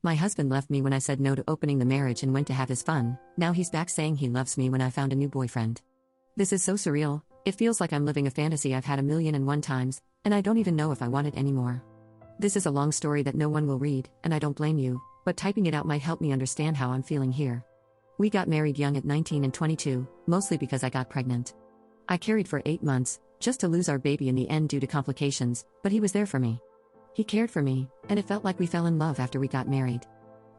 My husband left me when I said no to opening the marriage and went to have his fun. Now he's back saying he loves me when I found a new boyfriend. This is so surreal, it feels like I'm living a fantasy I've had 1,000,001 times, and I don't even know if I want it anymore. This is a long story that no one will read, and I don't blame you, but typing it out might help me understand how I'm feeling here. We got married young at 19 and 22, mostly because I got pregnant. I carried for 8 months, just to lose our baby in the end due to complications, but he was there for me. He cared for me, and it felt like we fell in love after we got married.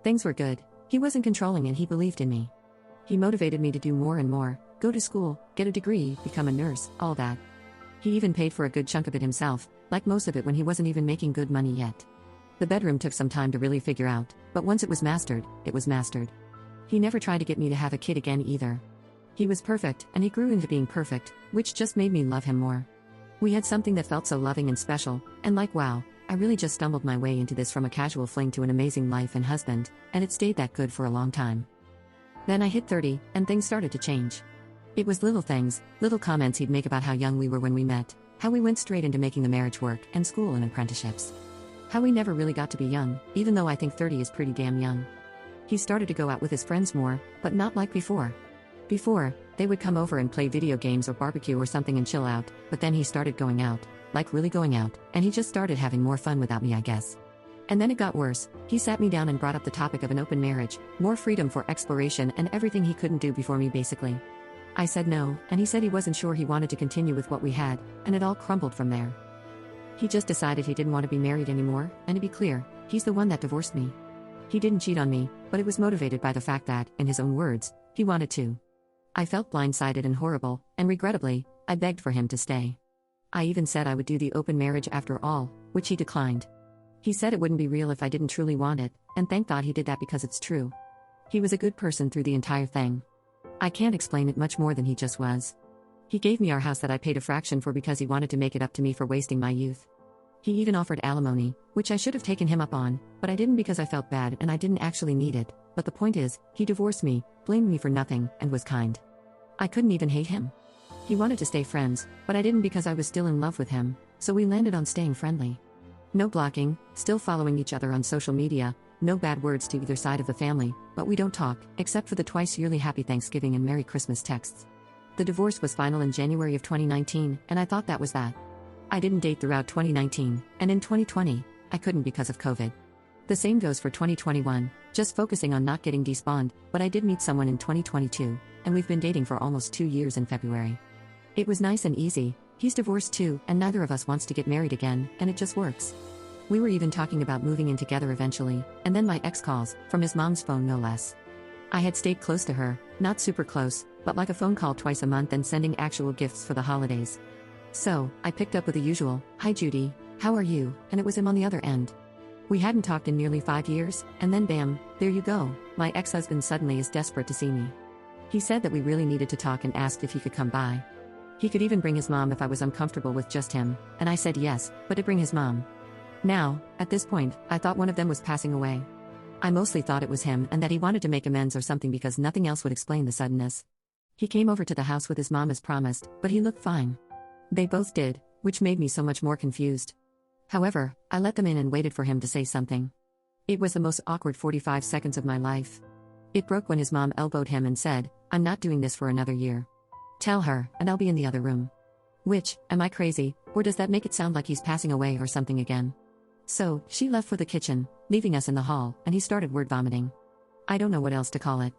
Things were good, he wasn't controlling and he believed in me. He motivated me to do more and more, go to school, get a degree, become a nurse, all that. He even paid for a good chunk of it himself, like most of it when he wasn't even making good money yet. The bedroom took some time to really figure out, but once it was mastered, it was mastered. He never tried to get me to have a kid again either. He was perfect, and he grew into being perfect, which just made me love him more. We had something that felt so loving and special, and like wow, I really just stumbled my way into this from a casual fling to an amazing life and husband, and it stayed that good for a long time. Then I hit 30, and things started to change. It was little things, little comments he'd make about how young we were when we met, how we went straight into making the marriage work, and school and apprenticeships. How we never really got to be young, even though I think 30 is pretty damn young. He started to go out with his friends more, but not like before. Before, they would come over and play video games or barbecue or something and chill out, but then he started going out, like really going out, and he just started having more fun without me, I guess. And then it got worse. He sat me down and brought up the topic of an open marriage, more freedom for exploration and everything he couldn't do before me basically. I said no, and he said he wasn't sure he wanted to continue with what we had, and it all crumbled from there. He just decided he didn't want to be married anymore, and to be clear, he's the one that divorced me. He didn't cheat on me, but it was motivated by the fact that, in his own words, he wanted to. I felt blindsided and horrible, and regrettably, I begged for him to stay. I even said I would do the open marriage after all, which he declined. He said it wouldn't be real if I didn't truly want it, and thank God he did that because it's true. He was a good person through the entire thing. I can't explain it much more than he just was. He gave me our house that I paid a fraction for because he wanted to make it up to me for wasting my youth. He even offered alimony, which I should have taken him up on, but I didn't because I felt bad and I didn't actually need it, but the point is, he divorced me, blamed me for nothing, and was kind. I couldn't even hate him. He wanted to stay friends, but I didn't because I was still in love with him, so we landed on staying friendly. No blocking, still following each other on social media, no bad words to either side of the family, but we don't talk, except for the twice-yearly Happy Thanksgiving and Merry Christmas texts. The divorce was final in January of 2019, and I thought that was that. I didn't date throughout 2019, and in 2020, I couldn't because of COVID. The same goes for 2021, just focusing on not getting despawned, but I did meet someone in 2022, and we've been dating for almost 2 years in February. It was nice and easy. He's divorced too, and neither of us wants to get married again, and it just works. We were even talking about moving in together eventually, and then my ex calls, from his mom's phone no less. I had stayed close to her, not super close, but like a phone call twice a month and sending actual gifts for the holidays. So, I picked up with the usual, "Hi Judy, how are you?" and it was him on the other end. We hadn't talked in nearly 5 years, and then bam, there you go, my ex-husband suddenly is desperate to see me. He said that we really needed to talk and asked if he could come by. He could even bring his mom if I was uncomfortable with just him, and I said yes, but to bring his mom. Now, at this point, I thought one of them was passing away. I mostly thought it was him and that he wanted to make amends or something because nothing else would explain the suddenness. He came over to the house with his mom as promised, but he looked fine. They both did, which made me so much more confused. However, I let them in and waited for him to say something. It was the most awkward 45 seconds of my life. It broke when his mom elbowed him and said, "I'm not doing this for another year. Tell her, and I'll be in the other room." Which, am I crazy, or does that make it sound like he's passing away or something again? So, she left for the kitchen, leaving us in the hall, and he started word vomiting. I don't know what else to call it.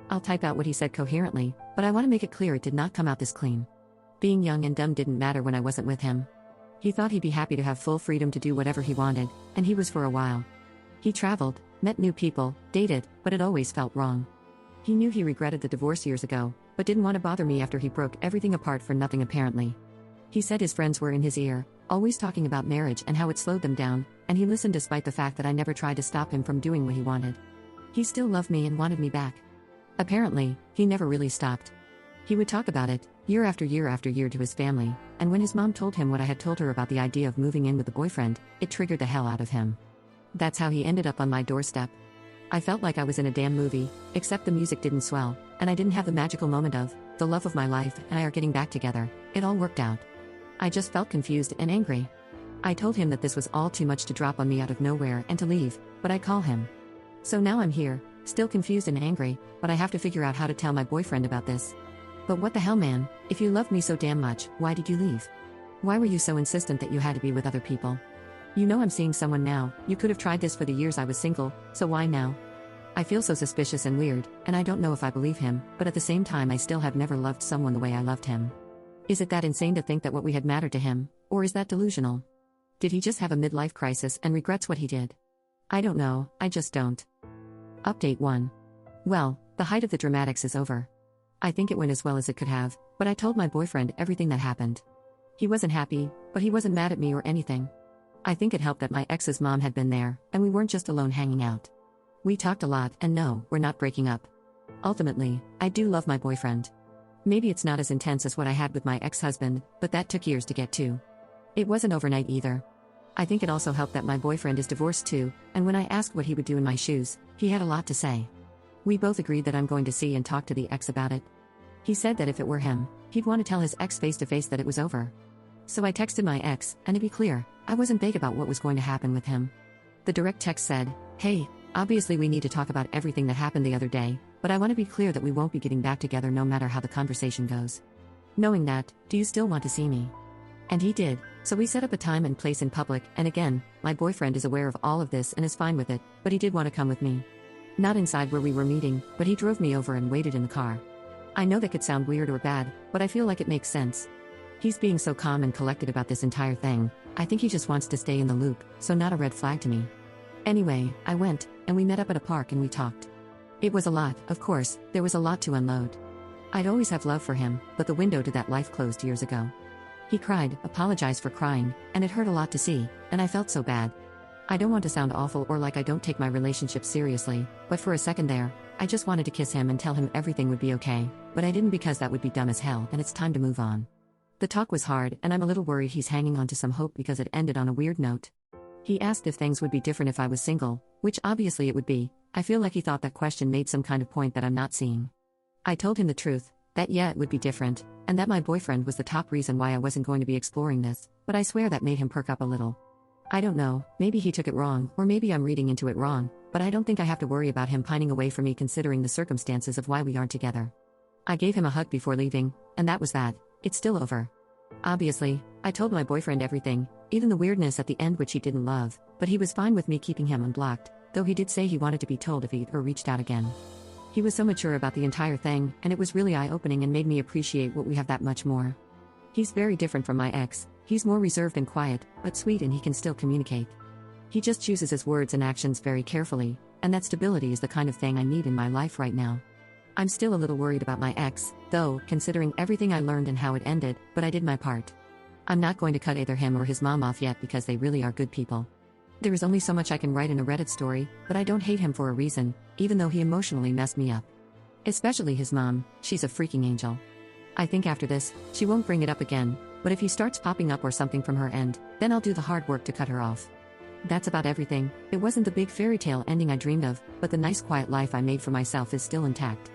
I'll type out what he said coherently, but I want to make it clear it did not come out this clean. Being young and dumb didn't matter when I wasn't with him. He thought he'd be happy to have full freedom to do whatever he wanted, and he was for a while. He traveled, met new people, dated, but it always felt wrong. He knew he regretted the divorce years ago, but didn't want to bother me after he broke everything apart for nothing apparently. He said his friends were in his ear, always talking about marriage and how it slowed them down, and he listened despite the fact that I never tried to stop him from doing what he wanted. He still loved me and wanted me back. Apparently, he never really stopped. He would talk about it, year after year after year to his family, and when his mom told him what I had told her about the idea of moving in with a boyfriend, it triggered the hell out of him. That's how he ended up on my doorstep. I felt like I was in a damn movie, except the music didn't swell, and I didn't have the magical moment of, the love of my life and I are getting back together. It all worked out. I just felt confused and angry. I told him that this was all too much to drop on me out of nowhere and to leave, but I'd call him. So now I'm here, still confused and angry, but I have to figure out how to tell my boyfriend about this. But what the hell, man? If you loved me so damn much, why did you leave? Why were you so insistent that you had to be with other people? You know I'm seeing someone now, you could have tried this for the years I was single, so why now? I feel so suspicious and weird, and I don't know if I believe him, but at the same time I still have never loved someone the way I loved him. Is it that insane to think that what we had mattered to him, or is that delusional? Did he just have a midlife crisis and regrets what he did? I don't know, I just don't. Update 1. Well, the height of the dramatics is over. I think it went as well as it could have, but I told my boyfriend everything that happened. He wasn't happy, but he wasn't mad at me or anything. I think it helped that my ex's mom had been there, and we weren't just alone hanging out. We talked a lot, and no, we're not breaking up. Ultimately, I do love my boyfriend. Maybe it's not as intense as what I had with my ex-husband, but that took years to get to. It wasn't overnight either. I think it also helped that my boyfriend is divorced too, and when I asked what he would do in my shoes, he had a lot to say. We both agreed that I'm going to see and talk to the ex about it. He said that if it were him, he'd want to tell his ex face to face that it was over. So I texted my ex, and to be clear, I wasn't vague about what was going to happen with him. The direct text said, "Hey, obviously we need to talk about everything that happened the other day, but I want to be clear that we won't be getting back together no matter how the conversation goes. Knowing that, do you still want to see me?" And he did, so we set up a time and place in public, and again, my boyfriend is aware of all of this and is fine with it, but he did want to come with me. Not inside where we were meeting, but he drove me over and waited in the car. I know that could sound weird or bad, but I feel like it makes sense. He's being so calm and collected about this entire thing, I think he just wants to stay in the loop, so not a red flag to me. Anyway, I went, and we met up at a park and we talked. It was a lot, of course, there was a lot to unload. I'd always have love for him, but the window to that life closed years ago. He cried, apologized for crying, and it hurt a lot to see, and I felt so bad. I don't want to sound awful or like I don't take my relationship seriously, but for a second there, I just wanted to kiss him and tell him everything would be okay, but I didn't because that would be dumb as hell and it's time to move on. The talk was hard and I'm a little worried he's hanging on to some hope because it ended on a weird note. He asked if things would be different if I was single, which obviously it would be. I feel like he thought that question made some kind of point that I'm not seeing. I told him the truth, that yeah it would be different, and that my boyfriend was the top reason why I wasn't going to be exploring this, but I swear that made him perk up a little. I don't know, maybe he took it wrong, or maybe I'm reading into it wrong, but I don't think I have to worry about him pining away from me considering the circumstances of why we aren't together. I gave him a hug before leaving, and that was that. It's still over. Obviously, I told my boyfriend everything, even the weirdness at the end which he didn't love, but he was fine with me keeping him unblocked, though he did say he wanted to be told if he ever reached out again. He was so mature about the entire thing, and it was really eye-opening and made me appreciate what we have that much more. He's very different from my ex, he's more reserved and quiet, but sweet and he can still communicate. He just chooses his words and actions very carefully, and that stability is the kind of thing I need in my life right now. I'm still a little worried about my ex, though, considering everything I learned and how it ended, but I did my part. I'm not going to cut either him or his mom off yet because they really are good people. There is only so much I can write in a Reddit story, but I don't hate him for a reason, even though he emotionally messed me up. Especially his mom, she's a freaking angel. I think after this, she won't bring it up again, but if he starts popping up or something from her end, then I'll do the hard work to cut her off. That's about everything. It wasn't the big fairy tale ending I dreamed of, but the nice quiet life I made for myself is still intact.